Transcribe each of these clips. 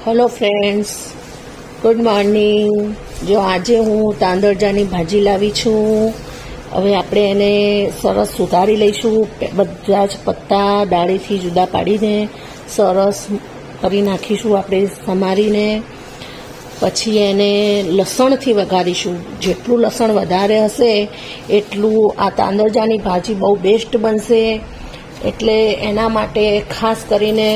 Hello friends, good morning. જો આજે હું તાંદળજાની ભાજી લાવી છું. હવે આપણે એને સરસ સુધારી લઈશું. બધા જ પત્તા ડાળીથી જુદા પાડીને સરસ કરી નાખીશું આપણે સમારીને. પછી એને લસણથી વઘારીશું. જેટલું લસણ વધારે હશે એટલું આ તાંદળજાની ભાજી બહુ બેસ્ટ બનશે. એટલે એના માટે ખાસ કરીને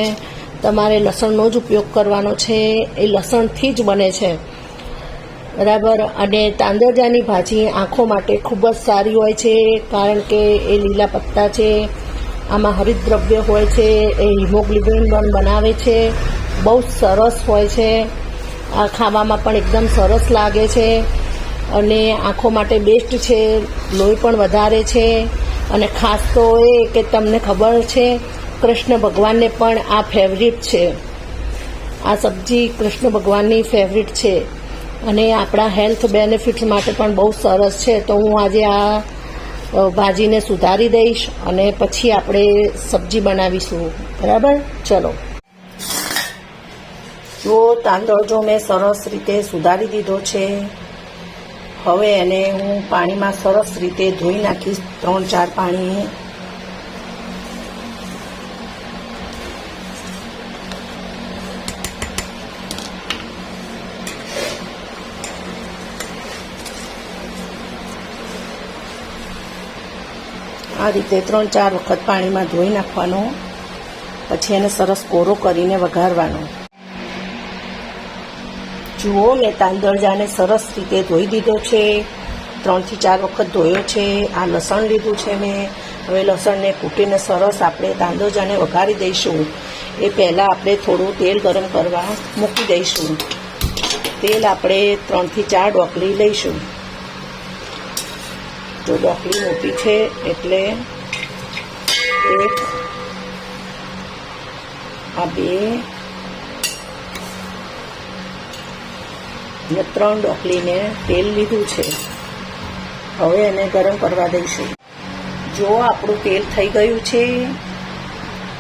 તમારે લસણનો જ ઉપયોગ કરવાનો છે. એ લસણથી જ બને છે, બરાબર. અને તાંદળજાની ભાજી આંખો માટે ખૂબ જ સારી હોય છે, કારણ કે એ લીલા પત્તા છે, આમાં હરિતદ્રવ્ય હોય છે, એ હિમોગ્લોબિન બનાવે છે. બહુ સરસ હોય છે. આ ખાવામાં પણ એકદમ સરસ લાગે છે અને આંખો માટે બેસ્ટ છે. લોહી પણ વધારે છે. અને ખાસ તો એ કે તમને ખબર છે, કૃષ્ણ ભગવાનને પણ આ ફેવરિટ છે. આ સબ્જી કૃષ્ણ ભગવાનની ફેવરિટ છે અને આપણા હેલ્થ બેનિફિટ્સ માટે પણ બહુ સરસ છે. તો હું આજે આ ભાજીને સુધારી દઈશ અને પછી આપણે સબ્જી બનાવીશું, બરાબર. ચલો, જો તાંદળ જો મેં સરસ રીતે સુધારી દીધો છે. હવે એને હું પાણીમાં સરસ રીતે ધોઈ નાખીશ, 3-4 પાણી. આ રીતે 3-4 વખત પાણીમાં ધોઈ નાખવાનો. પછી એને સરસ કોરો કરીને વઘારવાનો. જુઓ, મેં તાંદળજાને સરસ રીતે ધોઈ દીધો છે. 3-4 વખત ધોયો છે. આ લસણ લીધું છે મેં. હવે લસણને કૂટીને સરસ આપણે તાંદળજાને વઘારી દઈશું. એ પહેલાં આપણે થોડું તેલ ગરમ કરવા મૂકી દઈશું. તેલ આપણે 3-4 ડોકલી લઈશું. જો ડોકલી મોટી છે એટલે 1, આ 2 અને 3 ડોકલીને તેલ લીધું છે. હવે એને ગરમ કરવા દઈશું. જો આપણું તેલ થઈ ગયું છે,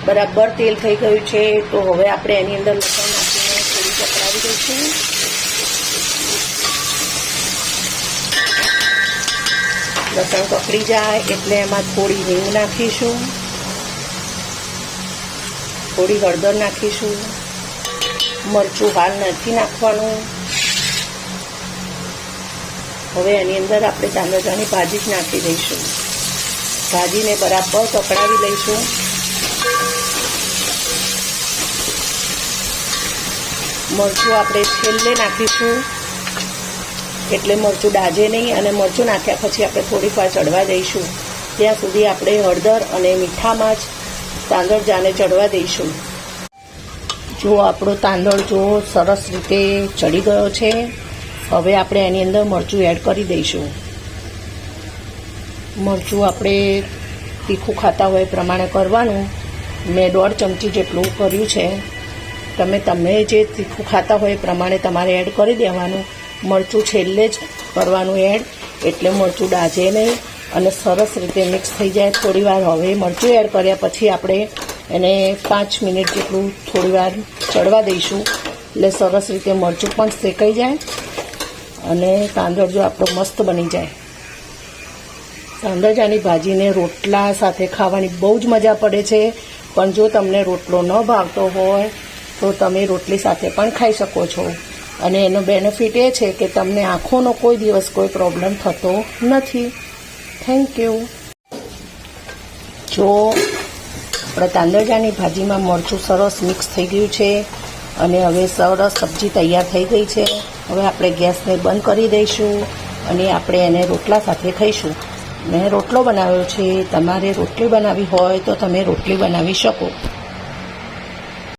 બરાબર તેલ થઈ ગયું છે, તો હવે આપણે એની અંદર લસણ નાખીને થોડી ચકરાવી દઈશું. લસણ કકડી જાય એટલે એમાં થોડી હિંગ નાખીશું, થોડી હળદર નાખીશું. મરચું હાલ નથી નાખવાનું. હવે એની અંદર આપણે તાંદળજાની ભાજી જ નાખી દઈશું. ભાજીને બરાબર પકડાવી લઈશું. મરચું આપણે છેલ્લે નાખીશું, એટલે મરચું દાજે નહીં. અને મરચું નાખ્યા પછી આપણે થોડીક વાર ચડવા દઈશું. ત્યાં સુધી આપણે હળદર અને મીઠામાં જ તાંદળજાને ચડવા દઈશું. જો આપણો તાંદળ જો સરસ રીતે ચડી ગયો છે. હવે આપણે એની અંદર મરચું એડ કરી દઈશું. મરચું આપણે તીખું ખાતા હોય એ પ્રમાણે કરવાનું. મેં 1.5 ચમચી જેટલું કર્યું છે. તમે જે તીખું ખાતા હોય એ પ્રમાણે તમારે એડ કરી દેવાનું. મરચું છેલ્લે જ કરવાનું એડ, એટલે મરચું દાજે નહીં અને સરસ રીતે મિક્સ થઈ જાય. થોડી વાર હવે મરચું એડ કર્યા પછી આપણે એને 5 મિનિટ જેટલું થોડી વાર ચડવા દઈશું. એટલે સરસ રીતે મરચું પણ શેકાઈ જાય અને તાંદળ જો આપણો મસ્ત બની જાય. તાંદળજાની ભાજીને રોટલા સાથે ખાવાની બહુ જ મજા પડે છે. પણ જો તમને રોટલો ન ભાવતો હોય તો તમે રોટલી સાથે પણ ખાઈ શકો છો. અને એનો બેનિફિટ એ છે કે તમને આંખોનો કોઈ દિવસ કોઈ પ્રોબ્લેમ થતો નથી. Thank you. જો આપણે તાંદળજાની ભાજીમાં મરચું સરસ મિક્સ થઈ ગયું છે અને હવે સરસ સબ્જી તૈયાર થઈ ગઈ છે. હવે આપણે ગેસને બંધ કરી દઈશું અને આપણે એને રોટલા સાથે ખાઈશું. મેં રોટલો બનાવ્યો છે. તમારે રોટલી બનાવવી હોય તો તમે રોટલી બનાવી શકો.